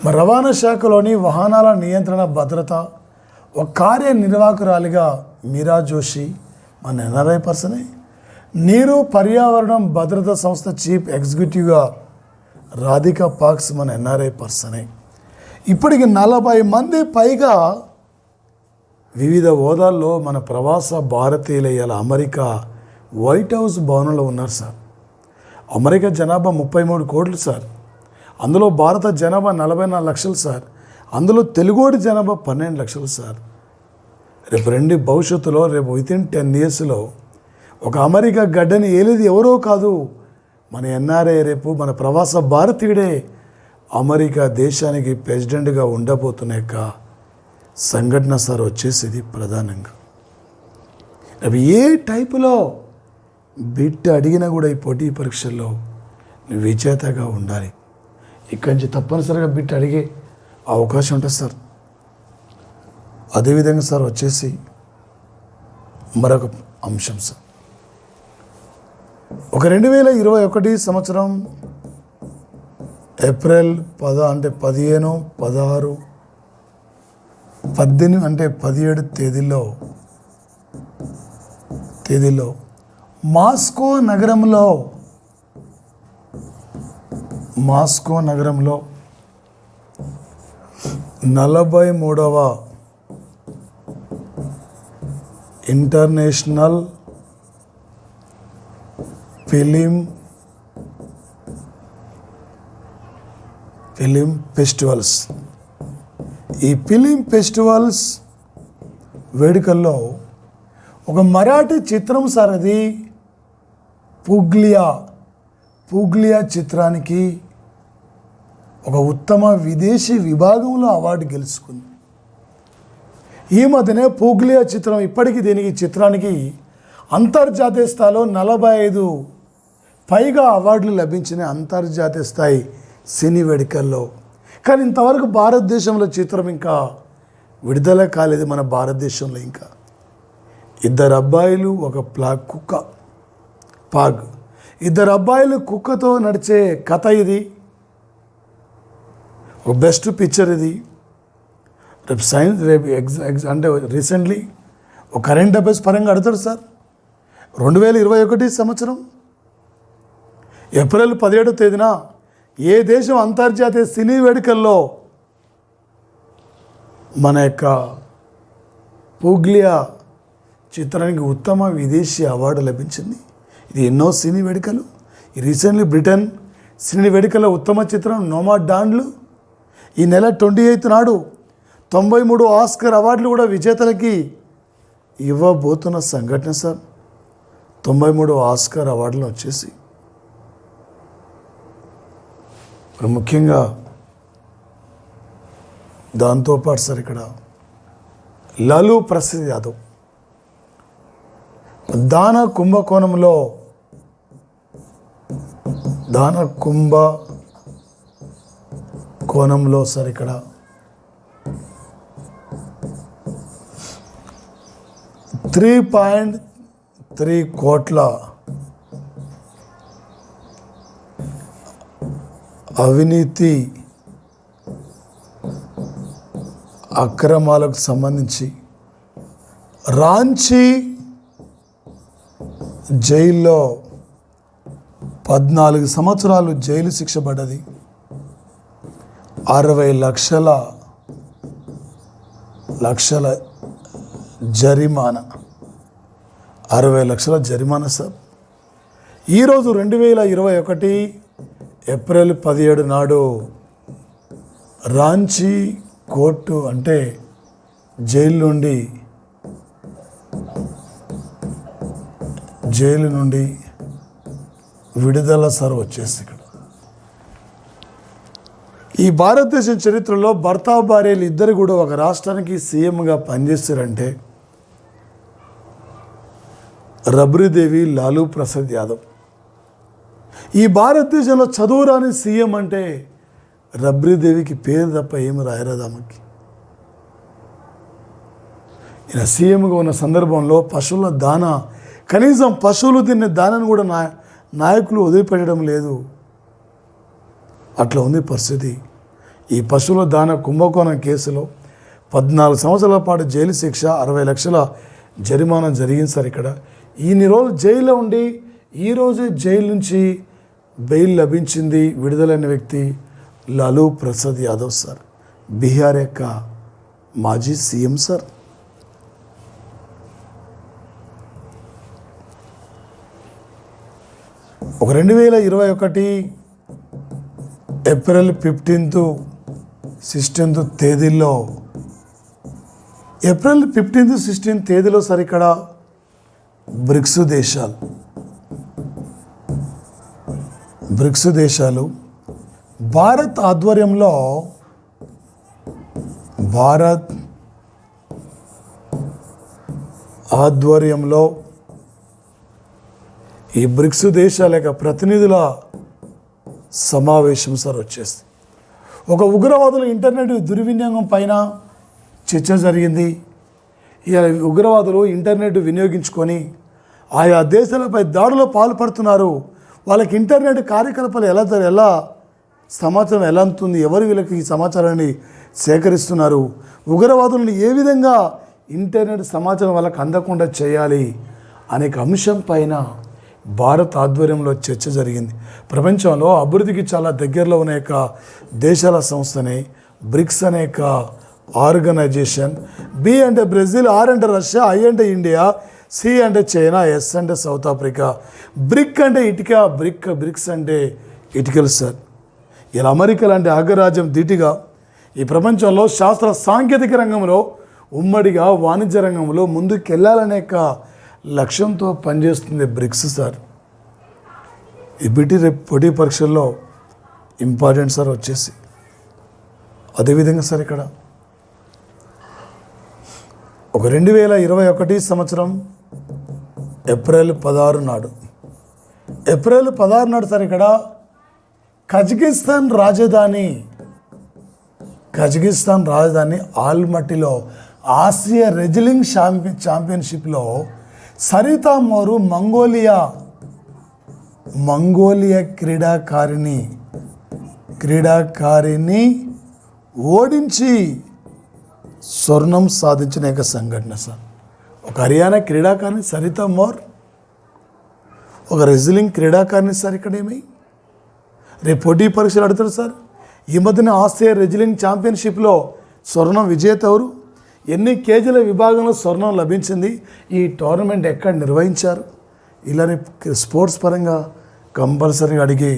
మరి రవాణా శాఖలోని వాహనాల నియంత్రణ భద్రత ఒక కార్యనిర్వాహకురాలిగా మీరా జోషి మన ఎన్ఆర్ఐ పర్సనే. నీరు పర్యావరణం భద్రతా సంస్థ చీఫ్ ఎగ్జిక్యూటివ్గా రాధికా పాక్స్ మన ఎన్ఆర్ఐ పర్సనే. ఇప్పటికి 40 మంది పైగా వివిధ హోదాల్లో మన ప్రవాస భారతీయుల ఇలా అమెరికా వైట్ హౌస్ భవనంలో ఉన్నారు సార్. అమెరికా జనాభా 33 కోట్లు సార్. అందులో భారత జనాభా 44 లక్షలు సార్. అందులో తెలుగోడి జనాభా 12 లక్షలు సార్. రేపు భవిష్యత్తులో రేపు వితిన్ 10 ఇయర్స్లో ఒక అమెరికా గడ్డని ఏలేది ఎవరో కాదు, మన ఎన్ఆర్ఐ రేపు మన ప్రవాస భారతీయుడే అమెరికా దేశానికి ప్రెసిడెంట్గా ఉండబోతున్న యొక్క సంఘటన సార్ వచ్చేసేది ప్రధానంగా. అవి ఏ టైపులో బిట్ అడిగినా కూడా ఈ పోటీ పరీక్షల్లో విజేతగా ఉండాలి. ఇక్కడి నుంచి తప్పనిసరిగా బిట్ అడిగే అవకాశం ఉంటుంది సార్. అదేవిధంగా సార్ వచ్చేసి మరొక అంశం సార్, ఒక 2021 సంవత్సరం ఏప్రిల్ 10 అంటే 15, 16, 18 అంటే 17 తేదీల్లో మాస్కో నగరంలో 43వ ఇంటర్నేషనల్ ఫిలిం ఫెస్టివల్స్, ఈ ఫిలిం ఫెస్టివల్స్ వేడుకల్లో ఒక మరాఠీ చిత్రం సార్, అది పూగ్లియా చిత్రానికి ఒక ఉత్తమ విదేశీ విభాగంలో అవార్డు గెలుచుకుంది. ఈ మధ్యనే పూగ్లియా చిత్రం ఇప్పటికీ దీనికి చిత్రానికి అంతర్జాతీయ స్థాయిలో 45 పైగా అవార్డులు లభించిన అంతర్జాతీయ స్థాయి సినీ వేడుకల్లో. కానీ ఇంతవరకు భారతదేశంలో చిత్రం ఇంకా విడుదల కాలేదు. మన భారతదేశంలో ఇంకా 2 అబ్బాయిలు ఒక కుక్క 2 అబ్బాయిలు కుక్కతో నడిచే కథ ఇది. ఒక బెస్ట్ పిక్చర్ ఇది. రేపు సైన్స్ రేపు అంటే రీసెంట్లీ ఒక కరెంట్ అఫైర్స్ పరంగా అడుగుతాడు సార్. 2021 సంవత్సరం ఏప్రిల్ 17వ తేదీన ఏ దేశం అంతర్జాతీయ సినీ వేడుకల్లో మన యొక్క పూగ్లియా చిత్రానికి ఉత్తమ విదేశీ అవార్డు లభించింది. ఇది ఎన్నో సినీ వేడుకలు. రీసెంట్లీ బ్రిటన్ సినీ వేడుకల్లో ఉత్తమ చిత్రం నోమాడ్లాండ్. ఈ నెల 28 నాడు 93 ఆస్కర్ అవార్డులు కూడా విజేతలకి ఇవ్వబోతున్న సంఘటన సార్. 93 ఆస్కర్ అవార్డులు వచ్చేసి మరి ముఖ్యంగా దాంతోపాటు సార్ ఇక్కడ లాలూ ప్రసాద్ యాదవ్ దాన కుంభకోణంలో సార్ ఇక్కడ 3.3 కోట్ల అవినీతి అక్రమాలకు సంబంధించి రాంచీ జైల్లో 14 సంవత్సరాలు జైలు శిక్ష పడ్డది. 60 లక్షల జరిమానా. 60 లక్షల జరిమానా సార్. ఈరోజు 2021 ఏప్రిల్ 17 నాడు రాంచీ కోర్టు అంటే జైలు నుండి విడుదల సార్ వచ్చేసి ఇక్కడ ఈ భారతదేశం చరిత్రలో భర్త భార్యలు ఇద్దరు కూడా ఒక రాష్ట్రానికి సీఎంగా పనిచేస్తారంటే రబ్రీదేవి, లాలూ ప్రసాద్ యాదవ్. ఈ భారతదేశంలో చదువురాని సీఎం అంటే రబ్రీదేవికి పేరు తప్ప ఏమి రాయరాదామకి. ఈయన సీఎంగా ఉన్న సందర్భంలో పశువుల దానా, కనీసం పశువులు తినే దానాన్ని కూడా నాయకులు వదిలిపెట్టడం లేదు. అట్లా ఉంది పరిస్థితి. ఈ పశువుల దానా కుంభకోణం కేసులో 14 సంవత్సరాల పాటు జైలు శిక్ష, 60 లక్షల జరిమానా జరిగింది సార్. ఇక్కడ ఇన్ని రోజులు జైల్లో ఉండి ఈరోజు జైలు నుంచి బెయిల్ లభించింది. విడుదలైన వ్యక్తి లాలూ ప్రసాద్ యాదవ్ సార్, బీహార్ యొక్క మాజీ సీఎం సార్. ఒక 2021 ఏప్రిల్ 15th, 16th తేదీల్లో ఏప్రిల్ 15th, 16th తేదీలో సార్ ఇక్కడ బ్రిక్స్ దేశాలు భారత్ ఆధ్వర్యంలో ఈ బ్రిక్స్ దేశాల యొక్క ప్రతినిధుల సమావేశం సార్ వచ్చేసి ఒక ఉగ్రవాదుల ఇంటర్నెట్ దుర్వినియోగం పైన చర్చ జరిగింది. ఈ ఉగ్రవాదులు ఇంటర్నెట్ వినియోగించుకొని ఆయా దేశాలపై దాడులో పాల్పడుతున్నారు. వాళ్ళకి ఇంటర్నెట్ కార్యకలాపాలు ఎలా సమాచారం ఎలా అందుతుంది, ఎవరు వీళ్ళకి ఈ సమాచారాన్ని సేకరిస్తున్నారు, ఉగ్రవాదులను ఏ విధంగా ఇంటర్నెట్ సమాచారం వాళ్ళకి అందకుండా చేయాలి అనేక అంశం పైన భారత్ ఆధ్వర్యంలో చర్చ జరిగింది. ప్రపంచంలో అభివృద్ధికి చాలా దగ్గరలో ఉన్న యొక్క దేశాల సంస్థనే బ్రిక్స్ అనే ఆర్గనైజేషన్. బి అంటే బ్రెజిల్, ఆర్ అంటే రష్యా, ఐ అంటే ఇండియా, సి అంటే చైనా, ఎస్ అంటే సౌత్ ఆఫ్రికా, బ్రిక్ అంటే ఇటుక, బ్రిక్స్ అంటే ఇటుకలు సార్. ఇలా అమెరికా లాంటి అగ్రరాజ్యం ధీటుగా ఈ ప్రపంచంలో శాస్త్ర సాంకేతిక రంగంలో ఉమ్మడిగా వాణిజ్య రంగంలో ముందుకెళ్ళాలనే లక్ష్యంతో పనిచేస్తుంది బ్రిక్స్ సార్. ఈ రేపు పోటీ పరీక్షల్లో ఇంపార్టెంట్ సార్ వచ్చేసి. అదేవిధంగా సార్ ఇక్కడ ఒక 2021 సంవత్సరం ఏప్రిల్ 16 నాడు సార్ ఇక్కడ కజకిస్తాన్ రాజధాని ఆల్మటీలో ఆసియా రెజ్లింగ్ ఛాంపియన్షిప్లో సరితా మోరు మంగోలియా క్రీడాకారిణి ఓడించి స్వర్ణం సాధించిన ఒక సంఘటన సార్. ఒక హర్యానా క్రీడాకారిణి సరిత మోర్, ఒక రెజ్లింగ్ క్రీడాకారిణి సార్. ఇక్కడ ఏమై రేపు పోటీ పరీక్షలు అడుగుతారు సార్. ఈ మధ్యన ఆసియా రెజ్లింగ్ ఛాంపియన్షిప్లో స్వర్ణం విజేత ఎవరు, ఎన్ని కేజీల విభాగంలో స్వర్ణం లభించింది, ఈ టోర్నమెంట్ ఎక్కడ నిర్వహించారు, ఇలానే స్పోర్ట్స్ పరంగా కంపల్సరీగా అడిగే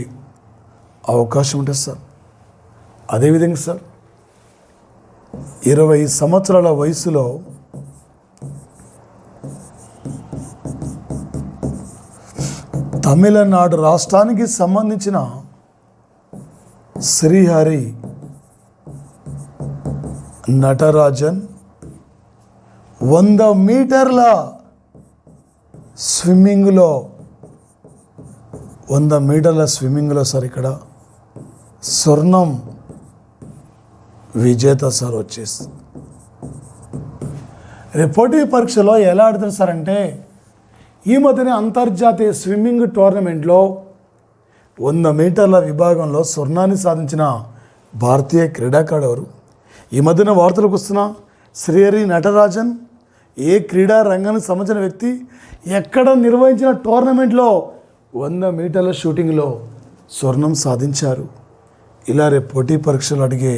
అవకాశం ఉంటుంది సార్. అదేవిధంగా సార్ 20 సంవత్సరాల వయసులో తమిళనాడు రాష్ట్రానికి సంబంధించిన శ్రీహరి నటరాజన్ 100 మీటర్ల స్విమ్మింగ్లో సార్ ఇక్కడ స్వర్ణం విజేత సార్ వచ్చేసి. రేపు పోటీ పరీక్షలో ఎలా ఆడుతారు సార్ అంటే, ఈ మధ్యనే అంతర్జాతీయ స్విమ్మింగ్ టోర్నమెంట్లో 100 మీటర్ల విభాగంలో స్వర్ణాన్ని సాధించిన భారతీయ క్రీడాకారుడు ఎవరు? ఈ మధ్యన వార్తలకు వస్తున్న శ్రీహరి నటరాజన్ ఏ క్రీడా రంగానికి సంబంధించిన వ్యక్తి, ఎక్కడ నిర్వహించిన టోర్నమెంట్లో 100 మీటర్ల షూటింగ్లో స్వర్ణం సాధించారు. ఇలా రేపు పోటీ పరీక్షలు అడిగే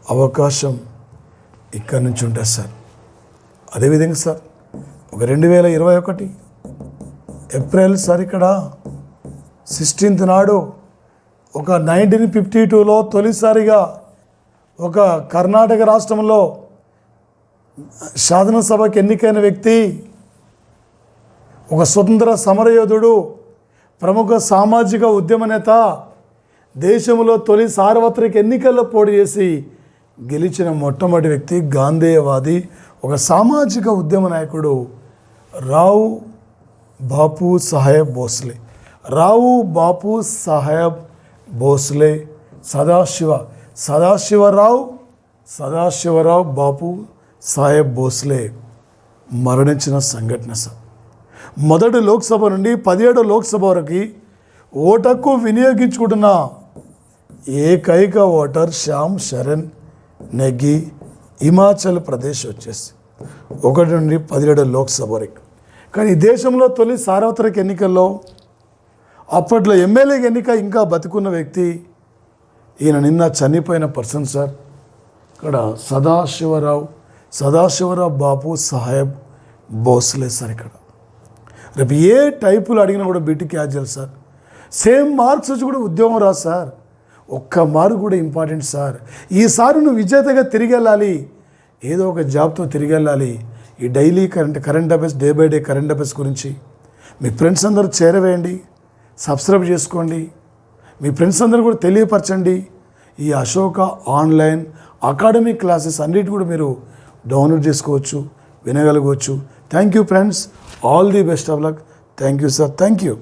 అవకాశం ఇక్కడి నుంచి ఉంటుంది సార్. అదేవిధంగా సార్ ఒక 2021 ఏప్రిల్ సార్ ఇక్కడ 16th నాడు ఒక 1952లో తొలిసారిగా ఒక కర్ణాటక రాష్ట్రంలో శాసనసభకు ఎన్నికైన వ్యక్తి, ఒక స్వతంత్ర సమరయోధుడు, ప్రముఖ సామాజిక ఉద్యమ నేత, దేశంలో తొలి సార్వత్రిక ఎన్నికల్లో పోటీ చేసి గెలిచిన మొట్టమొదటి వ్యక్తి, గాంధేయవాది, ఒక సామాజిక ఉద్యమ నాయకుడు రావు బాపు సాహెబ్ భోస్లే, సదాశివరావు బాపు సాహెబ్ భోస్లే మరణించిన సంఘటన సార్. మొదటి లోక్సభ నుండి 17వ లోక్సభ వరకు ఓటకు వినియోగించుకుంటున్న ఏకైక ఓటర్ శ్యామ్ శరణ్ నెగ్గి, హిమాచల్ ప్రదేశ్ వచ్చేసి 1 నుండి 17 లోక్సభ వరకు. కానీ దేశంలో తొలి సార్వత్రిక ఎన్నికల్లో అప్పట్లో ఎమ్మెల్యే ఎన్నిక ఇంకా బతికున్న వ్యక్తి ఈయన, నిన్న చనిపోయిన పర్సన్ సార్. ఇక్కడ సదాశివరావు బాపు సాహెబ్ భోస్లే సార్. ఇక్కడ రేపు ఏ టైపులు అడిగినా కూడా బీటీ క్యాచ్ చేయాలి సార్. సేమ్ మార్క్స్ వచ్చి కూడా ఉద్యోగం రాదు సార్. ఒక్క మార్క్ కూడా ఇంపార్టెంట్ సార్. ఈసారి నువ్వు విజేతగా తిరిగి వెళ్ళాలి, ఏదో ఒక జాబ్తో తిరిగి వెళ్ళాలి. ఈ daily current affairs, day by day current affairs గురించి మీ ఫ్రెండ్స్ అందరూ చేరవేయండి, సబ్స్క్రైబ్ చేసుకోండి, మీ ఫ్రెండ్స్ అందరూ కూడా తెలియపరచండి. ఈ అశోక ఆన్లైన్ అకాడమిక్ క్లాసెస్ అన్నిటి కూడా మీరు డౌన్లోడ్ చేసుకోవచ్చు, వినగలగవచ్చు. Thank you friends, all the best of luck. Thank you sir, thank you.